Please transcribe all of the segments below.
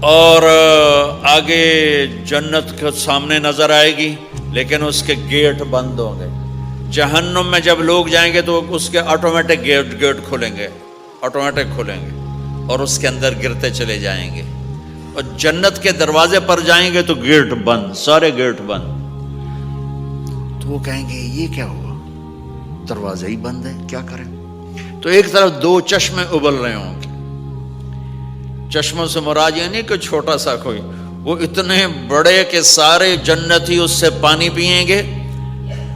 اور آگے جنت کے سامنے نظر آئے گی، لیکن اس کے گیٹ بند ہوں گے۔ جہنم میں جب لوگ جائیں گے تو اس کے آٹومیٹک گیٹ کھلیں گے، آٹومیٹک کھلیں گے اور اس کے اندر گرتے چلے جائیں گے۔ اور جنت کے دروازے پر جائیں گے تو گیٹ بند، سارے گیٹ بند۔ تو وہ کہیں گے یہ کیا ہوا، دروازہ ہی بند ہے، کیا کریں؟ تو ایک طرف دو چشمے ابل رہے ہوں گے۔ چشموں سے مراد یہ نہیں کہ چھوٹا سا کوئی، وہ اتنے بڑے کہ سارے جنتی اس سے پانی پئیں گے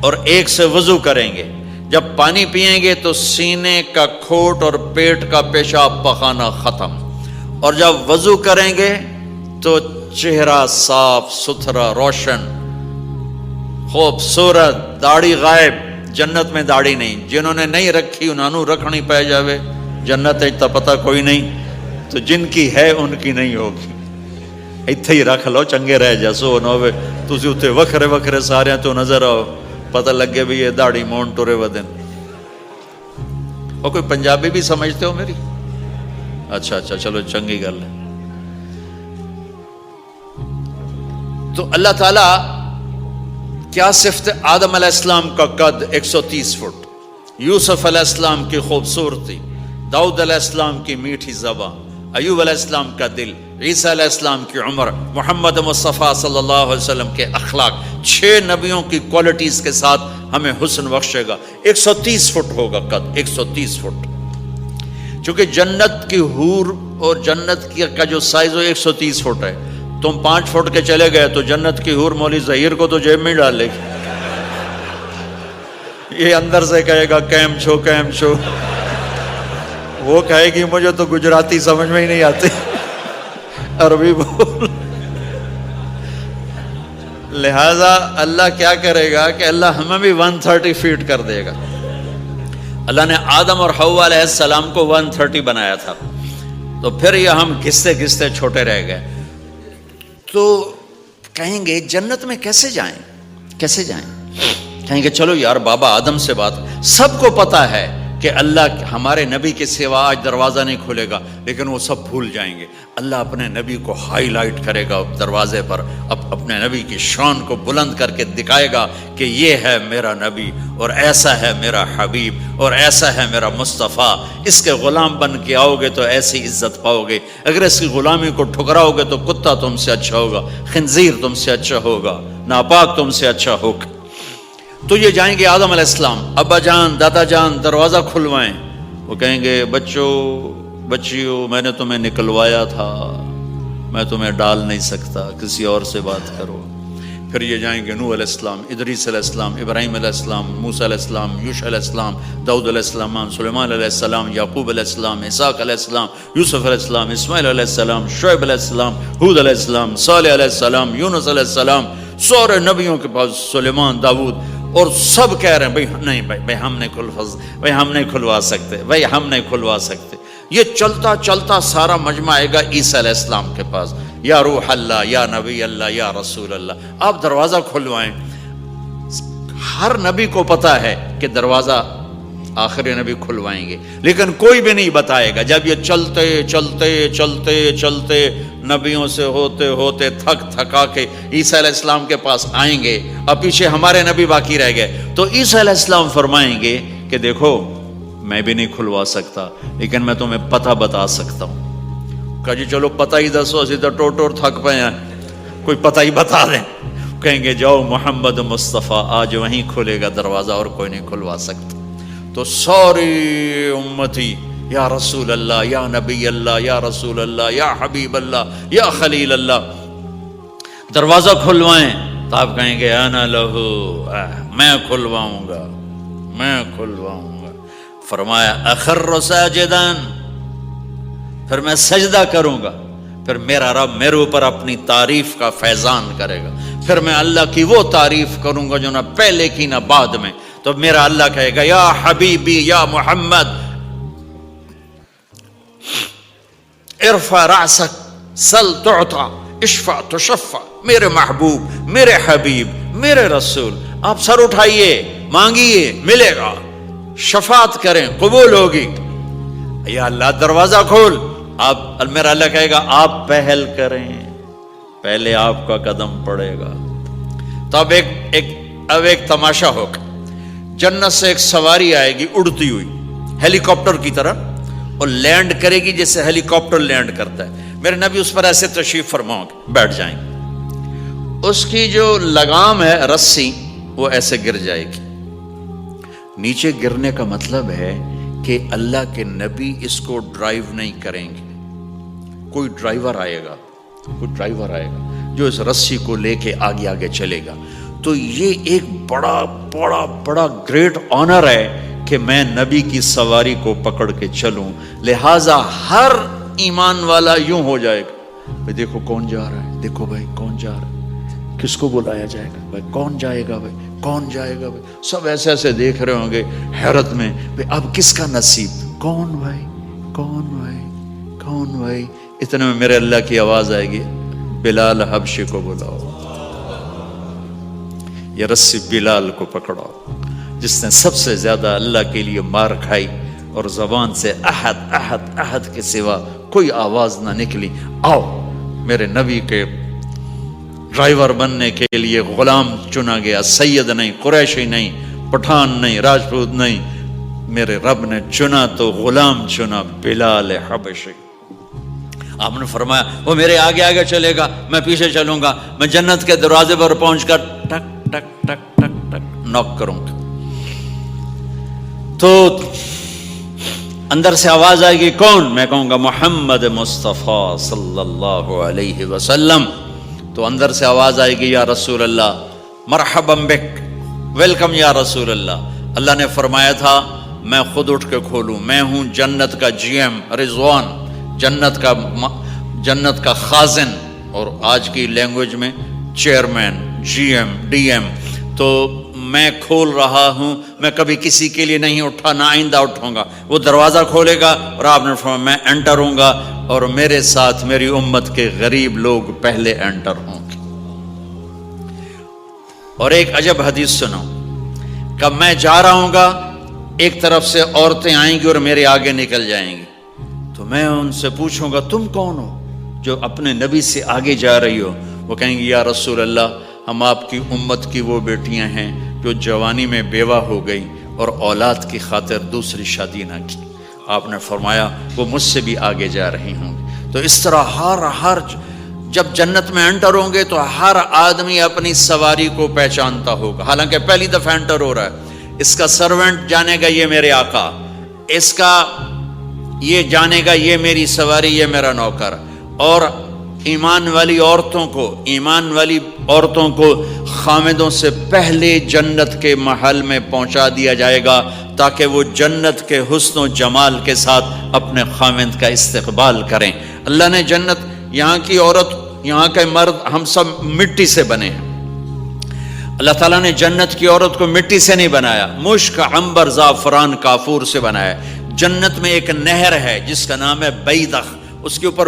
اور ایک سے وضو کریں گے۔ جب پانی پئیں گے تو سینے کا کھوٹ اور پیٹ کا پیشاب پخانا ختم، اور جب وضو کریں گے تو چہرہ صاف ستھرا روشن خوبصورت، داڑھی غائب۔ جنت میں داڑھی نہیں، جنہوں نے نہیں رکھی انہوں نے رکھنی پہ جاوے، جنت ہے تو پتہ کوئی نہیں، تو جن کی ہے ان کی نہیں ہوگی۔ اتھے ہی رکھ لو، چنگے رہ جسو نہ ہوئے تسی اتھے وکھرے وکھرے سارے تو نظر آؤ، پتہ لگے بھی یہ داڑھی مون ٹورے ودن۔ اور کوئی پنجابی بھی سمجھتے ہو میری؟ اچھا چلو چنگی گل ہے۔ تو اللہ تعالیٰ کیا صفت آدم علیہ السلام کا قد 130 فٹ، یوسف علیہ السلام کی خوبصورتی، داؤد علیہ السلام کی میٹھی زبان، ایوب علیہ السلام کا دل، عیسیٰ علیہ السلام کی عمر، محمد مصطفیٰ صلی اللہ علیہ وسلم کے اخلاق، 6 نبیوں کی کوالٹیز کے ساتھ ہمیں حسن بخشے گا۔ 130 فٹ ہوگا قد، 130 فٹ۔ چونکہ جنت کی حور اور جنت کا جو سائز ہو 130 فٹ ہے، تم 5 فٹ کے چلے گئے تو جنت کی حور مولی ظہیر کو تو جیب میں ڈال لے گی، یہ اندر سے کہے گا کیم چھو، وہ کہے گی مجھے تو گجراتی سمجھ میں ہی نہیں آتی، عربی بول۔ لہذا اللہ کیا کرے گا کہ اللہ ہمیں بھی 130 فیٹ کر دے گا۔ اللہ نے آدم اور حوا علیہ السلام کو 130 بنایا تھا، تو پھر یہ ہم گھستے گھستے چھوٹے رہ گئے۔ تو کہیں گے جنت میں کیسے جائیں؟ کہیں گے چلو یار بابا آدم سے بات، سب کو پتا ہے کہ اللہ ہمارے نبی کے سوا آج دروازہ نہیں کھلے گا، لیکن وہ سب بھول جائیں گے۔ اللہ اپنے نبی کو ہائی لائٹ کرے گا دروازے پر، اپنے نبی کی شان کو بلند کر کے دکھائے گا کہ یہ ہے میرا نبی، اور ایسا ہے میرا حبیب، اور ایسا ہے میرا مصطفیٰ۔ اس کے غلام بن کے آؤ گے تو ایسی عزت پاؤ گے، اگر اس کی غلامی کو ٹھکراؤ گے تو کتا تم سے اچھا ہوگا، خنزیر تم سے اچھا ہوگا، ناپاک تم سے اچھا ہوگا۔ تو یہ جائیں گے آدم علیہ السلام، ابا جان دادا جان دروازہ کھلوائیں۔ وہ کہیں گے بچیو میں نے تمہیں نکلوایا تھا، میں تمہیں ڈال نہیں سکتا، کسی اور سے بات کرو۔ پھر یہ جائیں گے نوح علیہ السلام، ادریس علیہ السلام، ابراہیم علیہ السلام، موسیٰ علیہ السلام، یوشع علیہ السلام، داؤد علیہ السلام، سلیمان علیہ السلام، یعقوب علیہ السلام، اسحاق علیہ السلام، یوسف علیہ السلام، اسماعیل علیہ السلام، شعیب علیہ السلام، ہود علیہ السلام، صالح علیہ السلام، یونس علیہ السلام، سارے نبیوں کے پاس، سلیمان، داؤد، اور سب کہہ رہے ہیں بھائی ہم نہیں کھلوا سکتے۔ یہ چلتا چلتا سارا مجمع آئے گا عیسیٰ علیہ السلام کے پاس، یا روح اللہ، یا نبی اللہ، یا رسول اللہ، آپ دروازہ کھلوائیں۔ ہر نبی کو پتا ہے کہ دروازہ آخری نبی کھلوائیں گے، لیکن کوئی بھی نہیں بتائے گا۔ جب یہ چلتے نبیوں سے ہوتے تھکا کے عیسیٰ علیہ السلام کے پاس آئیں گے، اور پیچھے ہمارے نبی باقی رہ گئے، تو عیسیٰ علیہ السلام فرمائیں گے کہ دیکھو میں بھی نہیں کھلوا سکتا، لیکن میں تمہیں پتہ بتا سکتا ہوں۔ کہا جی چلو پتہ ہی دسو، اسی تو ٹور تھک پے ہیں، کوئی پتہ ہی بتا دیں۔ کہیں گے جاؤ محمد مصطفیٰ، آج وہیں کھلے گا دروازہ، اور کوئی نہیں کھلوا سکتا۔ تو ساری امتی یا رسول اللہ، یا نبی اللہ، یا رسول اللہ، یا حبیب اللہ، یا خلیل اللہ، دروازہ کھلوائیں۔ تو آپ کہیں گے انا لہو، میں کھلواؤں گا۔ فرمایا اخر ساجداً، پھر میں سجدہ کروں گا، پھر میرا رب میرے اوپر اپنی تعریف کا فیضان کرے گا، پھر میں اللہ کی وہ تعریف کروں گا جو نہ پہلے کی نہ بعد میں۔ تو میرا اللہ کہے گا یا حبیبی یا محمد ارفع رأسک سل تعطا اشفع تشفع، میرے محبوب، میرے حبیب، میرے رسول، آپ سر اٹھائیے، مانگیے، ملے گا، شفاعت کریں، قبول ہوگی۔ یا اللہ دروازہ کھول، آپ میرا اللہ کہے گا آپ پہل کریں، پہلے آپ کا قدم پڑے گا۔ تو اب ایک تماشا ہوگا، جنت سے ایک سواری آئے گی اڑتی ہوئی ہیلی کاپٹر کی طرح، اور لینڈ کرے گی جیسے ہیلی کاپٹر لینڈ کرتا ہے۔ میرے نبی اس پر ایسے تشریف فرماؤ گے، بیٹھ جائیں گے، اس کی جو لگام ہے رسی وہ ایسے گر جائے گی۔ نیچے گرنے کا مطلب ہے کہ اللہ کے نبی اس کو ڈرائیو نہیں کریں گے، کوئی ڈرائیور آئے گا جو اس رسی کو لے کے آگے آگے چلے گا۔ تو یہ ایک بڑا گریٹ آنر ہے کہ میں نبی کی سواری کو پکڑ کے چلوں، لہذا ہر ایمان والا یوں ہو جائے گا، بھائی دیکھو کون جا رہا ہے، دیکھو بھائی کون جا رہا ہے، کس کو بلایا جائے گا، بھائی کون جائے گا، بھائی کون جائے گا، بھائی سب ایسے ایسے دیکھ رہے ہوں گے حیرت میں، بھائی اب کس کا نصیب، کون بھائی کون بھائی کون بھائی۔ اتنے میں میرے اللہ کی آواز آئے گی، بلال حبشی کو بلاؤ۔ یہ رسی بلال کو پکڑاؤ، جس نے سب سے زیادہ اللہ کے لیے مار کھائی اور زبان سے احد احد احد کے سوا کوئی آواز نہ نکلی۔ آؤ میرے نبی کے ڈرائیور بننے کے لیے غلام چنا گیا، سید نہیں، قریشی نہیں، پٹھان نہیں، راجپوت نہیں، میرے رب نے چنا تو غلام چنا، بلال حبشی۔ آپ نے فرمایا وہ میرے آگے آگے چلے گا، میں پیچھے چلوں گا، میں جنت کے دروازے پر پہنچ کر ٹک ٹک ٹک ٹک ٹک نوک کروں گا، تو اندر سے آواز آئے گی کون؟ میں کہوں گا محمد مصطفیٰ صلی اللہ علیہ وسلم۔ تو اندر سے آواز آئے گی یا رسول اللہ، مرحبا بک، ویلکم یا رسول اللہ۔ اللہ نے فرمایا تھا میں خود اٹھ کے کھولوں، میں ہوں جنت کا جی ایم رضوان، جنت کا خازن، اور آج کی لینگویج میں chairman, G M, D M. تو میں کھول رہا ہوں، میں کبھی کسی کے لیے نہیں اٹھا، نہ آئندہ اٹھوں گا۔ وہ دروازہ کھولے گا اور آپ نے فرمایا میں انٹر ہوں گا، اور میرے ساتھ میری امت کے غریب لوگ پہلے انٹر ہوں گے۔ اور ایک عجب حدیث سنو، کہ میں جا رہا ہوں گا، ایک طرف سے عورتیں آئیں گی اور میرے آگے نکل جائیں گی، تو میں ان سے پوچھوں گا تم کون ہو جو اپنے نبی سے آگے جا رہی ہو؟ وہ کہیں گی یا رسول اللہ ہم آپ کی امت کی وہ بیٹیاں ہیں جو جوانی میں بیوہ ہو گئی اور اولاد کی خاطر دوسری شادی نہ کی۔ آپ نے فرمایا وہ مجھ سے بھی آگے جا رہی ہوں گی۔ تو اس طرح ہر جب جنت میں انٹر ہوں گے تو ہر آدمی اپنی سواری کو پہچانتا ہوگا، حالانکہ پہلی دفعہ انٹر ہو رہا ہے۔ اس کا سرونٹ جانے گا یہ میرے آقا، اس کا یہ جانے گا یہ میری سواری، یہ میرا نوکر۔ اور ایمان والی عورتوں کو خامدوں سے پہلے جنت کے محل میں پہنچا دیا جائے گا، تاکہ وہ جنت کے حسن و جمال کے ساتھ اپنے خامد کا استقبال کریں۔ اللہ نے جنت، یہاں کی عورت، یہاں کے مرد، ہم سب مٹی سے بنے ہیں۔ اللہ تعالیٰ نے جنت کی عورت کو مٹی سے نہیں بنایا، مشک، عنبر، زعفران، کافور سے بنایا۔ جنت میں ایک نہر ہے جس کا نام ہے بیدخ، اس کے اوپر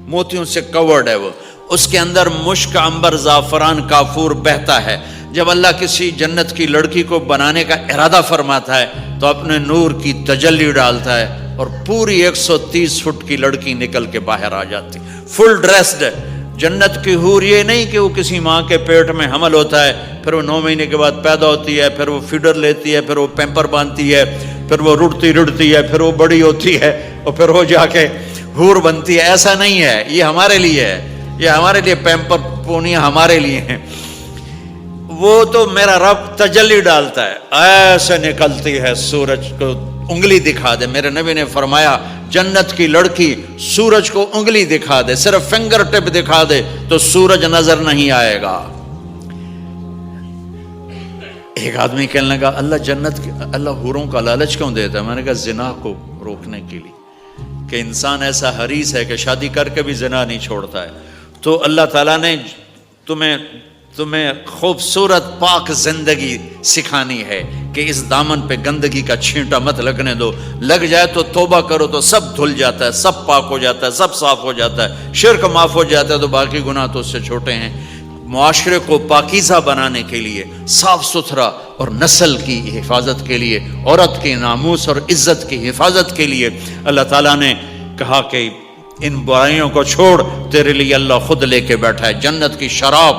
موتیوں سے کورڈ ہے، وہ اس کے اندر مشک، عنبر، زعفران، کافور بہتا ہے۔ جب اللہ کسی جنت کی لڑکی کو بنانے کا ارادہ فرماتا ہے تو اپنے نور کی تجلی ڈالتا ہے اور پوری 130 فٹ کی لڑکی نکل کے باہر آ جاتی، فل ڈریسڈ ہے۔ جنت کی حور یہ نہیں کہ وہ کسی ماں کے پیٹ میں حمل ہوتا ہے، پھر وہ 9 مہینے کے بعد پیدا ہوتی ہے، پھر وہ فیڈر لیتی ہے، پھر وہ پیمپر باندھتی ہے، پھر وہ رڑتی ہے، پھر وہ بڑی ہوتی ہے اور پھر وہ جا کے حور بنتی ہے۔ ایسا نہیں ہے، یہ ہمارے لیے ہے، یہ ہمارے لیے پیمپر پونیاں ہمارے لیے ہیں۔ وہ تو میرا رب تجلی ڈالتا ہے، ایسے نکلتی ہے سورج کو انگلی دکھا دے۔ میرے نبی نے فرمایا جنت کی لڑکی سورج کو انگلی دکھا دے، صرف فنگر ٹپ دکھا دے تو سورج نظر نہیں آئے گا۔ ایک آدمی کہنے لگا اللہ حوروں کا لالچ کیوں دیتا ہے؟ میں نے کہا زنا کو روکنے کے لیے، کہ انسان ایسا حریص ہے کہ شادی کر کے بھی زنا نہیں چھوڑتا ہے۔ تو اللہ تعالیٰ نے تمہیں خوبصورت پاک زندگی سکھانی ہے کہ اس دامن پہ گندگی کا چھینٹا مت لگنے دو، لگ جائے تو توبہ کرو تو سب دھل جاتا ہے، سب پاک ہو جاتا ہے، سب صاف ہو جاتا ہے، شرک معاف ہو جاتا ہے، تو باقی گناہ تو اس سے چھوٹے ہیں۔ معاشرے کو پاکیزہ بنانے کے لیے، صاف ستھرا، اور نسل کی حفاظت کے لیے، عورت کے ناموس اور عزت کی حفاظت کے لیے اللہ تعالیٰ نے کہا کہ ان برائیوں کو چھوڑ، تیرے لیے اللہ خود لے کے بیٹھا ہے جنت کی شراب،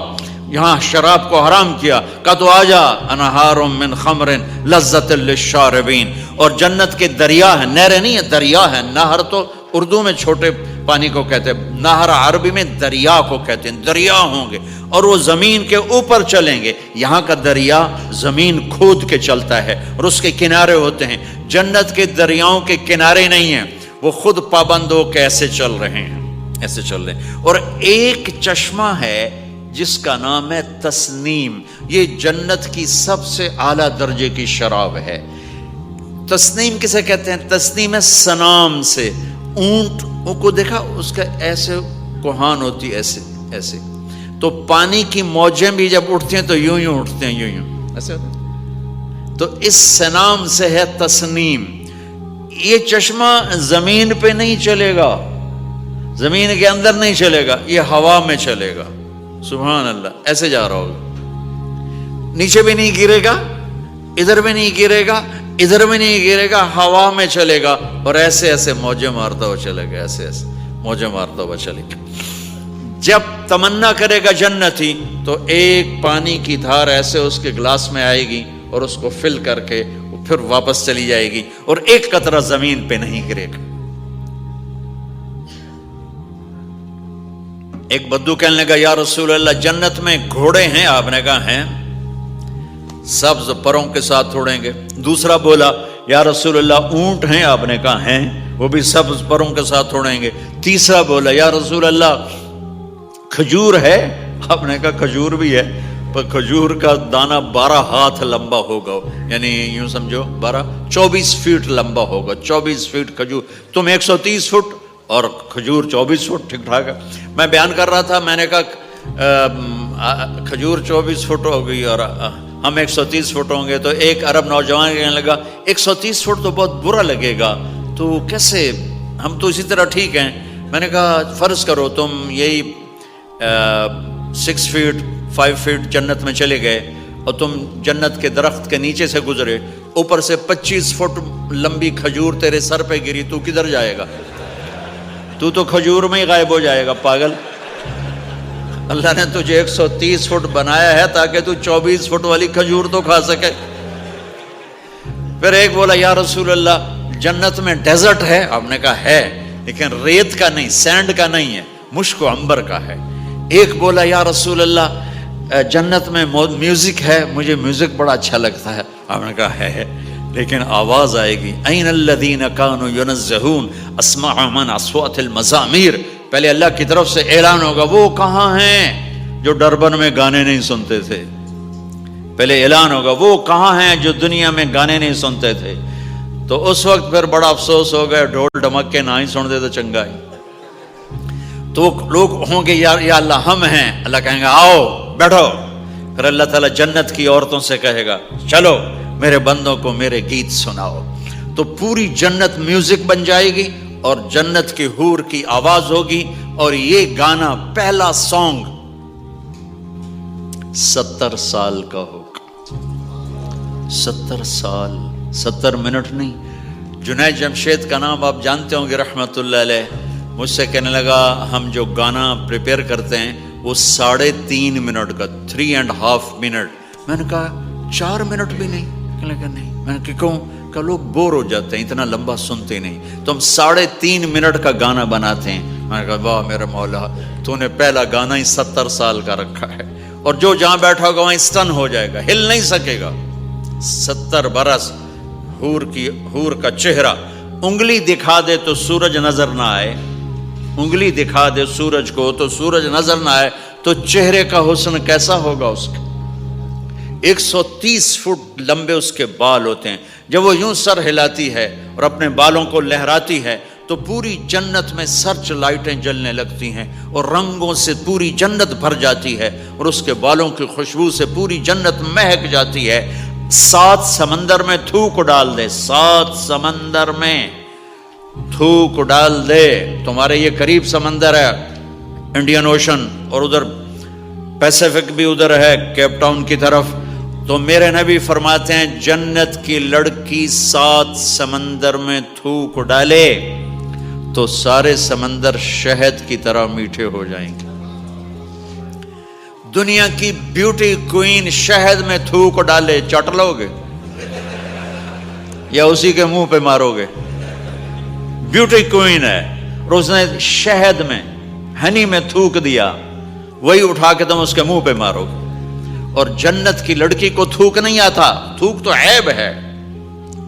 یہاں شراب کو حرام کیا، کہا تو آجا انہار من خمر لذت للشاربین، اور جنت کے دریا ہیں، نہریں نہیں ہے دریا ہے، نہر تو اردو میں چھوٹے پانی کو کہتے ہیں، نہر عربی میں دریا کو کہتے ہیں، دریا ہوں گے اور وہ زمین کے اوپر چلیں گے، یہاں کا دریا زمین کھود کے چلتا ہے اور اس کے کنارے ہوتے ہیں، جنت کے دریاؤں کے کنارے نہیں ہیں، وہ خود پابند ہو کے ایسے چل رہے ہیں، ایسے چل رہے ہیں۔ اور ایک چشمہ ہے جس کا نام ہے تسنیم، یہ جنت کی سب سے اعلیٰ درجے کی شراب ہے۔ تسنیم کسے کہتے ہیں؟ تسنیم ہے سنام سے، اونٹ کو دیکھا اس کا ایسے کوہان ہوتی ہے، ایسے ایسے، تو پانی کی موجیں بھی جب اٹھتی ہیں تو یوں یوں اٹھتے ہیں، یوں یوں ایسے ہوتے ہیں، تو اس سنام سے ہے تسنیم۔ یہ چشمہ زمین پہ نہیں چلے گا، زمین کے اندر نہیں چلے گا، یہ ہوا میں چلے گا، سبحان اللہ، ایسے جا رہا ہوگا، نیچے بھی نہیں گرے گا، ادھر بھی نہیں گرے گا، ادھر بھی نہیں گرے گا، ہوا میں چلے گا اور ایسے ایسے موجیں مارتا ہوا چلے گا، ایسے ایسے موجیں مارتا ہوا چلے گا۔ جب تمنا کرے گا جنتی تو ایک پانی کی دھار ایسے اس کے گلاس میں آئے گی اور اس کو فل کر کے وہ پھر واپس چلی جائے گی اور ایک قطرہ زمین پہ نہیں گرے گا۔ ایک بدو کہنے لگا یا رسول اللہ جنت میں گھوڑے ہیں؟ آپ نے کہا ہیں، سبز پروں کے ساتھ اڑیں گے۔ دوسرا بولا یا رسول اللہ اونٹ ہیں؟ آپ نے کہا ہیں، وہ بھی سبز پروں کے ساتھ اڑیں گے۔ تیسرا بولا یا رسول اللہ کھجور ہے؟ آپ نے کہا کھجور بھی ہے، پر کھجور کا دانہ 12 ہاتھ لمبا ہوگا، یعنی یوں سمجھو 24 فٹ لمبا ہوگا، 24 فٹ کھجور، تم 130 فٹ اور کھجور 24 فٹ، ٹھیک ٹھاک ہے۔ میں بیان کر رہا تھا، میں نے کہا کھجور 24 فٹ ہوگی اور ہم 130 فٹ ہوں گے، تو ایک عرب نوجوان کہنے لگا 130 فٹ تو بہت برا لگے گا، تو کیسے، ہم تو اسی طرح ٹھیک ہیں۔ میں نے کہا فرض کرو تم یہی 6 فٹ 5 فٹ جنت میں چلے گئے اور تم جنت کے درخت کے نیچے سے گزرے، اوپر سے 25 فٹ لمبی کھجور تیرے سر پہ گری، تو کدھر جائے گا؟ تو کھجور میں ہی غائب ہو جائے گا، پاگل۔ اللہ نے تجھے 130 فٹ بنایا ہے تاکہ تو 24 فٹ والی کھجور تو کھا سکے۔ پھر ایک بولا یا رسول اللہ جنت میں ڈیزرٹ ہے؟ آپ نے کہا ہے، لیکن ریت کا نہیں، سینڈ کا نہیں ہے، مشک و عنبر کا ہے۔ ایک بولا یا رسول اللہ جنت میں میوزک ہے؟ مجھے میوزک بڑا اچھا لگتا ہے۔ آپ نے کہا ہے، لیکن آواز آئے گی این الذین کانوا ینزہون اسماع من اصوات المزامیر، پہلے اللہ کی طرف سے اعلان ہوگا وہ کہاں ہیں جو ڈربن میں گانے نہیں سنتے تھے، پہلے اعلان ہوگا وہ کہاں ہیں جو دنیا میں گانے نہیں سنتے تھے، تو اس وقت پھر بڑا افسوس ہو گیا، ڈھول ڈھمکے نہ ہی سن دے تو چنگا ہی، تو لوگ ہوں گے یا اللہ ہم ہیں، اللہ کہیں گا آؤ بیٹھو، پھر اللہ تعالیٰ جنت کی عورتوں سے کہے گا چلو میرے بندوں کو میرے گیت سناؤ، تو پوری جنت میوزک بن جائے گی اور جنت کی حور کی آواز ہوگی، اور یہ گانا پہلا سانگ 70 سال کا ہوگا، 70 سال، 70 منٹ نہیں۔ جنید جمشید کا نام آپ جانتے ہوں گے رحمت اللہ علیہ، مجھ سے کہنے لگا ہم جو گانا پریپیئر کرتے ہیں وہ 3.5 منٹ کا، 3.5 منٹ۔ میں نے کہا 4 منٹ بھی نہیں؟ کہنے لگا نہیں۔ میں نے کہا کیوں؟ کہ لوگ بور ہو جاتے ہیں، اتنا لمبا سنتے نہیں، تو ہم 3.5 منٹ کا گانا بناتے ہیں۔ میں نے کہا واہ میرے مولا، تو نے پہلا گانا ہی 70 سال کا رکھا ہے، اور جو جہاں بیٹھا ہوگا وہاں اسٹن ہو جائے گا، ہل نہیں سکے گا۔ 70 برس حور کا چہرہ، انگلی دکھا دے تو سورج نظر نہ آئے، انگلی دکھا دے سورج کو تو سورج نظر نہ آئے، تو چہرے کا حسن کیسا ہوگا اس کا؟ 130 فٹ لمبے اس کے بال ہوتے ہیں، جب وہ یوں سر ہلاتی ہے اور اپنے بالوں کو لہراتی ہے تو پوری جنت میں سرچ لائٹیں جلنے لگتی ہیں اور رنگوں سے پوری جنت بھر جاتی ہے، اور اس کے بالوں کی خوشبو سے پوری جنت مہک جاتی ہے۔ 7 سمندر میں تھوک ڈال دے، 7 سمندر میں تھوک ڈال دے، تمہارے یہ قریب سمندر ہے انڈین اوشن، اور ادھر پیسیفک بھی ادھر ہے کیپ ٹاؤن کی طرف، تو میرے نبی فرماتے ہیں جنت کی لڑکی 7 سمندر میں تھوک ڈالے تو سارے سمندر شہد کی طرح میٹھے ہو جائیں گے۔ دنیا کی بیوٹی کوئین شہد میں تھوک ڈالے چٹ لو گے یا اسی کے منہ پہ مارو گے؟ بیوٹی کوئین ہے اور اس نے شہد میں ہنی میں تھوک دیا، وہی اٹھا کے تم اس کے منہ پہ مارو گے۔ اور جنت کی لڑکی کو تھوک نہیں آتا، تھوک تو عیب ہے۔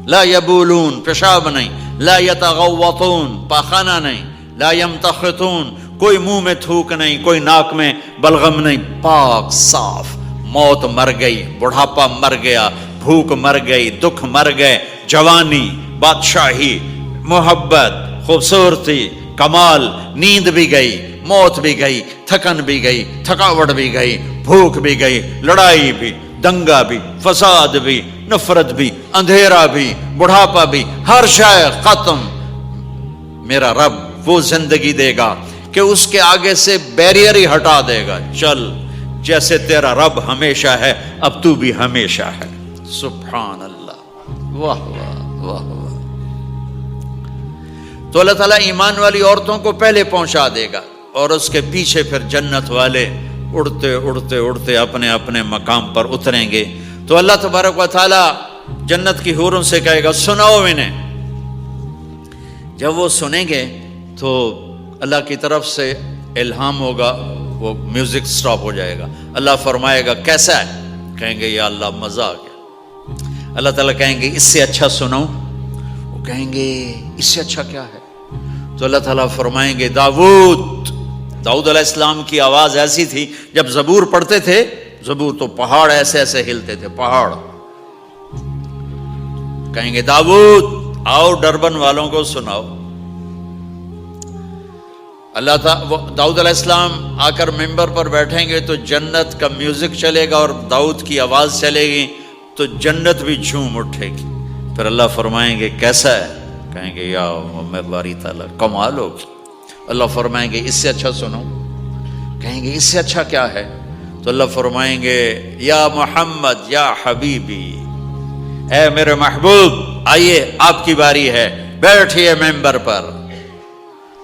لا یبولون، پیشاب نہیں، لا یتغوطون، پاخانہ نہیں، لا یمتخطون، کوئی منہ میں تھوک نہیں، کوئی ناک میں بلغم نہیں، پاک صاف۔ موت مر گئی، بڑھاپا مر گیا، بھوک مر گئی، دکھ مر گئے، جوانی، بادشاہی، محبت، خوبصورتی، کمال، نیند بھی گئی، موت بھی گئی، تھکن بھی گئی، تھکاوٹ بھی گئی، بھوک بھی گئی، لڑائی بھی، دنگا بھی، فساد بھی، نفرت بھی، اندھیرا بھی، بڑھاپا بھی، ہر شے ختم۔ میرا رب وہ زندگی دے گا کہ اس کے آگے سے بیریئر ہی ہٹا دے گا، چل جیسے تیرا رب ہمیشہ ہے اب تو بھی ہمیشہ ہے۔ سبحان اللہ، واہ واہ واہ واہ۔ تو اللہ تعالیٰ ایمان والی عورتوں کو پہلے پہنچا دے گا اور اس کے پیچھے پھر جنت والے اڑتے اڑتے اڑتے اپنے اپنے مقام پر اتریں گے۔ تو اللہ تبارک و تعالیٰ جنت کی حوروں سے کہے گا سناؤ انہیں۔ جب وہ سنیں گے تو اللہ کی طرف سے الہام ہوگا، وہ میوزک سٹاپ ہو جائے گا۔ اللہ فرمائے گا کیسا ہے؟ کہیں گے یا اللہ مزہ آ گیا۔ اللہ تعالیٰ کہیں گے اس سے اچھا سناؤ؟ وہ کہیں گے اس سے اچھا کیا ہے؟ تو اللہ تعالیٰ فرمائیں گے داؤد علیہ السلام کی آواز ایسی تھی، جب زبور پڑھتے تھے، زبور تو پہاڑ ایسے ایسے ہلتے تھے، پہاڑ۔ کہیں گے داؤد آؤ ڈربن والوں کو سناؤ۔ اللہ تعالیٰ داؤد علیہ السلام آ کر ممبر پر بیٹھیں گے تو جنت کا میوزک چلے گا اور داؤد کی آواز چلے گی تو جنت بھی جھوم اٹھے گی۔ پھر اللہ فرمائیں گے کیسا ہے؟ کہیں گے یا باری تعالیٰ کمال ہوگی۔ اللہ فرمائیں گے اس سے اچھا سنو؟ کہیں گے اس سے اچھا کیا ہے؟ تو اللہ فرمائیں گے یا محمد یا حبیبی، اے میرے محبوب آئیے آپ کی باری ہے، بیٹھیے ممبر پر۔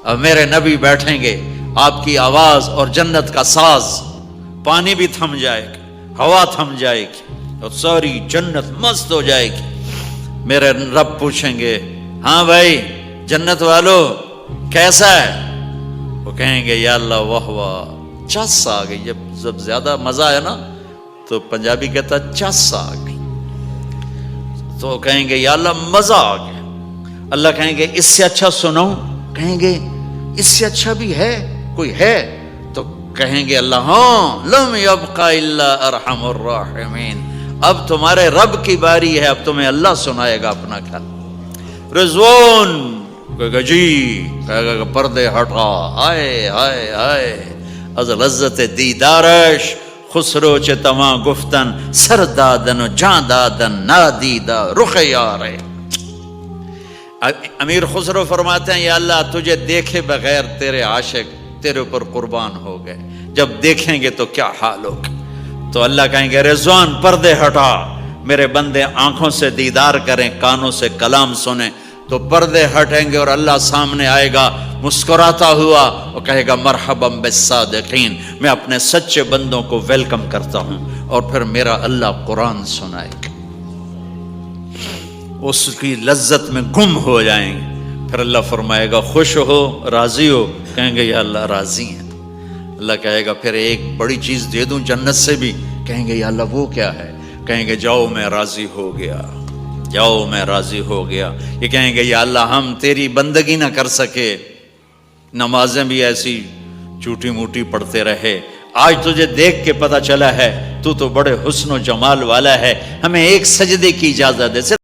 اب میرے نبی بیٹھیں گے، آپ کی آواز اور جنت کا ساز، پانی بھی تھم جائے گا، ہوا تھم جائے گی اور ساری جنت مست ہو جائے گی۔ میرے رب پوچھیں گے ہاں بھائی جنت والو کیسا ہے؟ وہ کہیں گے یا اللہ واہ واہ، چس آ گئی۔ جب زیادہ مزہ ہے نا تو پنجابی کہتا چس آ گئی، تو کہیں گے یا اللہ مزہ آ گیا۔ اللہ کہیں گے اس سے اچھا سناؤں؟ کہیں گے اس سے اچھا بھی ہے، کوئی ہے؟ تو کہیں گے اللہ ہاں لم یبقى الا ارحم الراحمین، اب تمہارے رب کی باری ہے، اب تمہیں اللہ سنائے گا اپنا کل۔ رضوان کہے گا جی، کہے گا پردے ہٹا، آئے آئے آئے از لذت دیدارش خسرو چه تما گفتن سر دادن و جان دادن نادیدہ رخ یارے۔ امیر خسرو فرماتے ہیں یا اللہ تجھے دیکھے بغیر تیرے عاشق تیرے اوپر قربان ہو گئے، جب دیکھیں گے تو کیا حال ہوگا؟ تو اللہ کہیں گے رضوان پردے ہٹا، میرے بندے آنکھوں سے دیدار کریں، کانوں سے کلام سنیں، تو پردے ہٹیں گے اور اللہ سامنے آئے گا مسکراتا ہوا اور کہے گا مرحبا بالصادقین، میں اپنے سچے بندوں کو ویلکم کرتا ہوں۔ اور پھر میرا اللہ قرآن سنائے گا، اس کی لذت میں گم ہو جائیں گے۔ پھر اللہ فرمائے گا خوش ہو، راضی ہو؟ کہیں گے یا اللہ راضی ہیں۔ اللہ کہے گا پھر ایک بڑی چیز دے دوں جنت سے بھی؟ کہیں گے یا اللہ وہ کیا ہے؟ کہیں گے جاؤ میں راضی ہو گیا، جاؤ میں راضی ہو گیا۔ یہ کہیں گے یا اللہ ہم تیری بندگی نہ کر سکے، نمازیں بھی ایسی چوٹی موٹی پڑھتے رہے، آج تجھے دیکھ کے پتہ چلا ہے تو بڑے حسن و جمال والا ہے، ہمیں ایک سجدے کی اجازت دے۔